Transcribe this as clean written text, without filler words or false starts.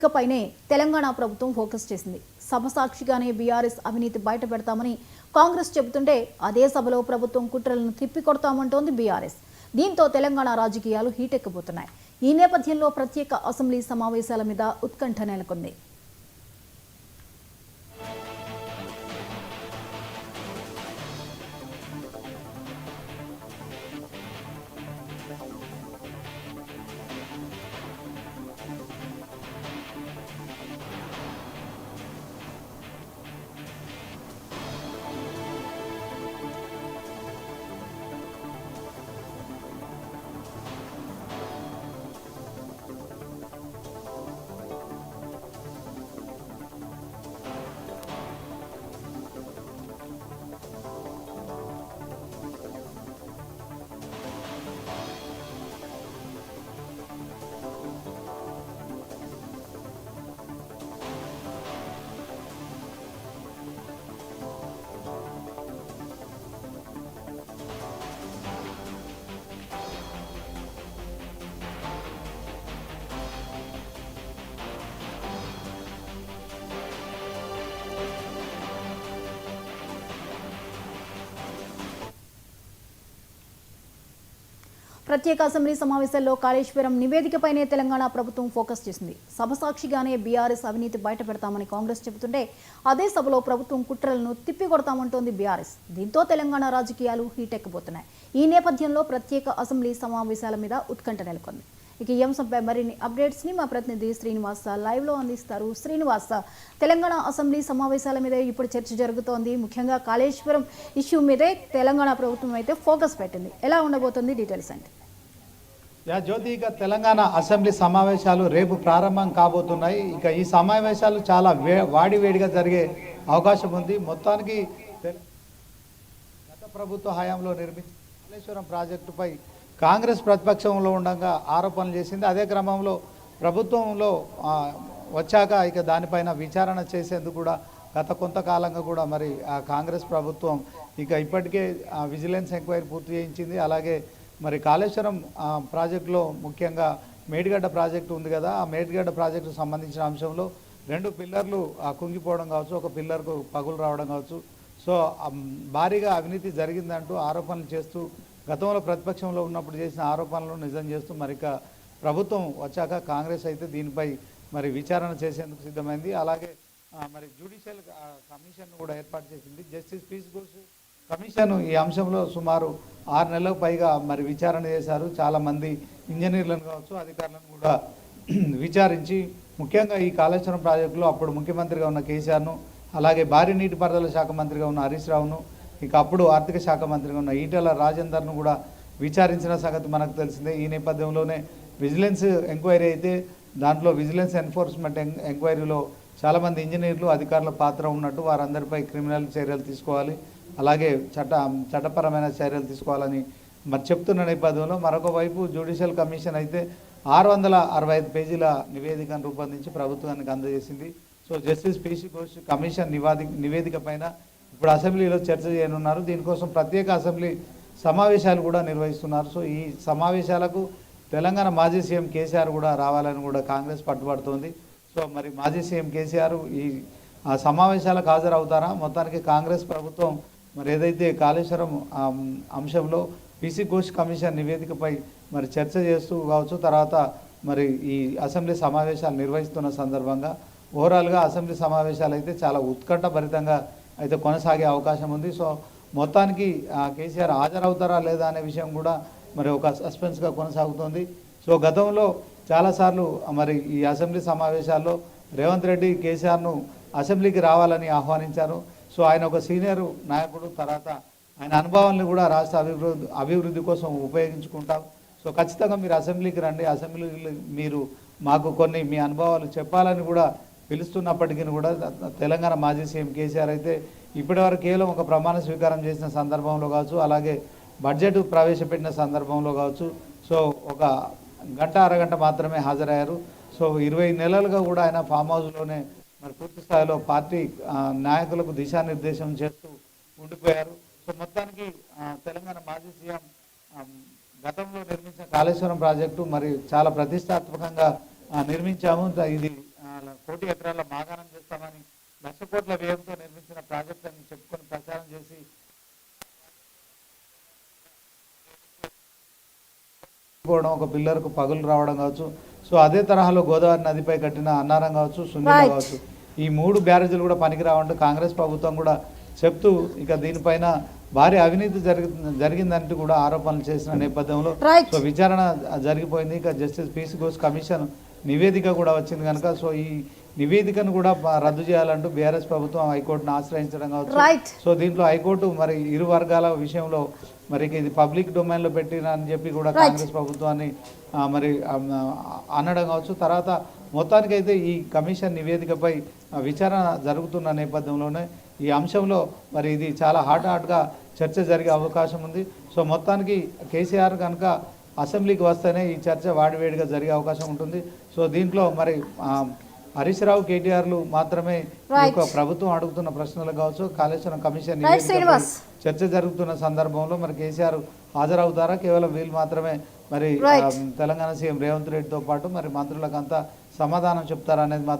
ఇకపైనే తెలంగాణ ప్రభుత్వం ఫోకస్ చేసింది. సభ సాక్షిగానే బీఆర్ఎస్ అవినీతి బయట పెడతామని కాంగ్రెస్ చెబుతుంటే అదే సభలో ప్రభుత్వం కుట్రలను తిప్పికొడతామంటోంది బీఆర్ఎస్. దీంతో తెలంగాణ రాజకీయాలు హీటెక్కబోతున్నాయి. ఈ నేపథ్యంలో ప్రత్యేక అసెంబ్లీ సమావేశాల మీద ఉత్కంఠ నెలకొంది. ప్రత్యేక అసెంబ్లీ సమావేశాల్లో కాళేశ్వరం నివేదికపైనే తెలంగాణ ప్రభుత్వం ఫోకస్ చేసింది. సభ సాక్షిగానే బీఆర్ఎస్ అవినీతి బయట పెడతామని కాంగ్రెస్ చెబుతుంటే అదే సభలో ప్రభుత్వం కుట్రలను తిప్పికొడతామంటోంది బీఆర్ఎస్. దీంతో తెలంగాణ రాజకీయాలు హీటెక్కబోతున్నాయి. ఈ నేపథ్యంలో ప్రత్యేక అసెంబ్లీ సమావేశాల మీద ఉత్కంఠ నెలకొంది. ఇక ఈ అంశంపై మరిన్ని అప్డేట్స్ ని మా ప్రతినిధి శ్రీనివాస్ లైవ్ లో అందిస్తారు. శ్రీనివాస్, తెలంగాణ అసెంబ్లీ సమావేశాల మీద ఇప్పుడు చర్చ జరుగుతోంది. ముఖ్యంగా కాళేశ్వరం ఇష్యూ మీదే తెలంగాణ ప్రభుత్వం అయితే ఫోకస్ పెట్టింది. ఎలా ఉండబోతుంది, డీటెయిల్స్ అంటే? జ్యోతి, ఇక తెలంగాణ అసెంబ్లీ సమావేశాలు రేపు ప్రారంభం కాబోతున్నాయి. ఇక ఈ సమావేశాలు చాలా వాడివేడిగా జరిగే అవకాశం ఉంది. మొత్తానికి గత ప్రభుత్వ హయాంలో నిర్మించిన కాళేశ్వరం ప్రాజెక్టుపై కాంగ్రెస్ ప్రతిపక్షంలో ఉండగా ఆరోపణలు చేసింది. అదే క్రమంలో ప్రభుత్వంలో వచ్చాక ఇక దానిపైన విచారణ చేసేందుకు కూడా గత కొంతకాలంగా కూడా మరి ఆ కాంగ్రెస్ ప్రభుత్వం ఇక ఇప్పటికే విజిలెన్స్ ఎంక్వైరీ పూర్తి చేయించింది. అలాగే మరి కాళేశ్వరం ప్రాజెక్టులో ముఖ్యంగా మేడిగడ్డ ప్రాజెక్టు ఉంది కదా, ఆ మేడిగడ్డ ప్రాజెక్టుకు సంబంధించిన అంశంలో 2 పిల్లర్లు కుంగిపోవడం కావచ్చు, ఒక పిల్లర్కు పగులు రావడం కావచ్చు, సో భారీగా అవినీతి జరిగిందంటూ ఆరోపణలు చేస్తూ గతంలో ప్రతిపక్షంలో ఉన్నప్పుడు చేసిన ఆరోపణలను నిజం చేస్తూ మరిక ప్రభుత్వం వచ్చాక కాంగ్రెస్ అయితే దీనిపై మరి విచారణ చేసేందుకు సిద్ధమైంది. అలాగే మరి జ్యుడిషియల్ కమిషన్ కూడా ఏర్పాటు చేసింది. జస్టిస్ పీస్ ఘోష్ కమిషన్ ఈ అంశంలో సుమారు 6 నెలలకు పైగా మరి విచారణ చేశారు. చాలామంది ఇంజనీర్లను కావచ్చు, అధికారులను కూడా విచారించి ముఖ్యంగా ఈ కాళేశ్వరం ప్రాజెక్టులో అప్పుడు ముఖ్యమంత్రిగా ఉన్న కేసీఆర్ను, అలాగే భారీ నీటిపారుదల శాఖ మంత్రిగా ఉన్న హరీష్ రావును, ఇక అప్పుడు ఆర్థిక శాఖ మంత్రిగా ఉన్న ఈటెల రాజేందర్ను కూడా విచారించిన సంగతి మనకు తెలిసిందే. ఈ నేపథ్యంలోనే విజిలెన్స్ ఎంక్వైరీ అయితే దాంట్లో విజిలెన్స్ ఎన్ఫోర్స్మెంట్ ఎంక్వైరీలో చాలామంది ఇంజనీర్లు, అధికారుల పాత్ర ఉన్నట్టు వారందరిపై క్రిమినల్ చర్యలు తీసుకోవాలి, అలాగే చట్టపరమైన చర్యలు తీసుకోవాలని మరి చెప్తున్న నేపథ్యంలో మరొక వైపు జ్యుడిషియల్ కమిషన్ అయితే 665 పేజీల నివేదికను రూపొందించి ప్రభుత్వానికి అందజేసింది. So justice PC Ghosh commission నివేదిక పైన ఇప్పుడు అసెంబ్లీలో చర్చ చేయనున్నారు. దీనికోసం ప్రత్యేక అసెంబ్లీ సమావేశాలు కూడా నిర్వహిస్తున్నారు. సో ఈ సమావేశాలకు తెలంగాణ మాజీ సీఎం కేసీఆర్ కూడా రావాలని కూడా కాంగ్రెస్ పట్టుబడుతోంది. సో మరి మాజీ సీఎం కేసీఆర్ ఈ సమావేశాలకు హాజరవుతారా? మొత్తానికి కాంగ్రెస్ ప్రభుత్వం మరి ఏదైతే కాళేశ్వరం అంశంలో పీసీ ఘోష్ కమిషన్ నివేదికపై మరి చర్చ చేస్తూ కావచ్చు, తర్వాత మరి ఈ అసెంబ్లీ సమావేశాలు నిర్వహిస్తున్న సందర్భంగా ఓవరాల్గా అసెంబ్లీ సమావేశాలు అయితే చాలా ఉత్కంఠభరితంగా అయితే కొనసాగే అవకాశం ఉంది. సో మొత్తానికి కేసీఆర్ హాజరవుతారా లేదా అనే విషయం కూడా మరి ఒక సస్పెన్స్గా కొనసాగుతుంది. సో గతంలో చాలాసార్లు మరి ఈ అసెంబ్లీ సమావేశాల్లో రేవంత్ రెడ్డి కేసీఆర్ను అసెంబ్లీకి రావాలని ఆహ్వానించారు. సో ఆయన ఒక సీనియర్ నాయకుడు, తర్వాత ఆయన అనుభవాలను కూడా రాష్ట్ర అభివృద్ధి కోసం ఉపయోగించుకుంటాం. సో ఖచ్చితంగా మీరు అసెంబ్లీకి రండి, అసెంబ్లీకి మీరు మాకు కొన్ని మీ అనుభవాలు చెప్పాలని కూడా పిలుస్తున్నప్పటికీ కూడా తెలంగాణ మాజీ సీఎం కేసీఆర్ అయితే ఇప్పటివరకు కేవలం ఒక ప్రమాణ స్వీకారం చేసిన సందర్భంలో కావచ్చు, అలాగే బడ్జెట్ ప్రవేశపెట్టిన సందర్భంలో కావచ్చు, సో ఒక గంట అరగంట మాత్రమే హాజరయ్యారు. సో 20 నెలలుగా కూడా ఆయన ఫామ్ హౌస్లోనే మరి పూర్తి స్థాయిలో పార్టీ నాయకులకు దిశానిర్దేశం చేస్తూ ఉండిపోయారు. సో మొత్తానికి తెలంగాణ మాజీ సీఎం గతంలో నిర్మించిన కాళేశ్వరం ప్రాజెక్టు మరి చాలా ప్రతిష్టాత్మకంగా నిర్మించాము. ఇది కోటి ఎకరాల మాగాణం చేస్తామని 1,00,000 కోట్ల వ్యయంతో నిర్మించిన ప్రాజెక్ట్ అని చెప్పుకొని ప్రచారం చేసి ఒక పిల్లర్కు పగులు రావడం కావచ్చు. సో అదే తరహాలో గోదావరి నదిపై కట్టిన అన్నారం కావచ్చు, సుందర Right. కావచ్చు, ఈ 3 బ్యారేజీలు కూడా పనికిరావంటూ కాంగ్రెస్ ప్రభుత్వం కూడా చెప్తూ ఇక దీనిపైన భారీ అవినీతి జరిగిందంటూ కూడా ఆరోపణలు చేసిన నేపథ్యంలో Right. సో విచారణ జరిగిపోయింది. ఇక జస్టిస్ పీసీ ఘోష్ కమిషన్ నివేదిక కూడా వచ్చింది కనుక సో ఈ నివేదికను కూడా రద్దు చేయాలంటూ బీఆర్ఎస్ ప్రభుత్వం హైకోర్టును ఆశ్రయించడం కావచ్చు. రైట్ సో దీంట్లో హైకోర్టు మరి ఇరు వర్గాల విషయంలో మరి ఇది పబ్లిక్ డొమైన్లో పెట్టిన అని చెప్పి కూడా Right. కాంగ్రెస్ ప్రభుత్వాన్ని మరి అనడం కావచ్చు. తర్వాత మొత్తానికైతే ఈ కమిషన్ నివేదికపై విచారణ జరుగుతున్న నేపథ్యంలోనే ఈ అంశంలో మరి ఇది చాలా హాట్గా చర్చ జరిగే అవకాశం ఉంది. సో మొత్తానికి కేసీఆర్ కనుక అసెంబ్లీకి వస్తేనే ఈ చర్చ వాడివేడిగా జరిగే అవకాశం ఉంటుంది. సో దీంట్లో మరి హరీష్ రావు, కేటీఆర్లు మాత్రమే ఈ యొక్క ప్రభుత్వం అడుగుతున్న ప్రశ్నలు కావచ్చు, కాళేశ్వరం కమిషన్ నివేదికపై శ్రీనివాస్. చర్చ జరుగుతున్న సందర్భంలో మరి కేసీఆర్ హాజరవుతారా, కేవలం వీళ్ళు మాత్రమే మరి Right. తెలంగాణ సీఎం రేవంత్ రెడ్డితో పాటు మరి మంత్రులకంతా సమాధానం చెప్తారా అనేది మాత్రం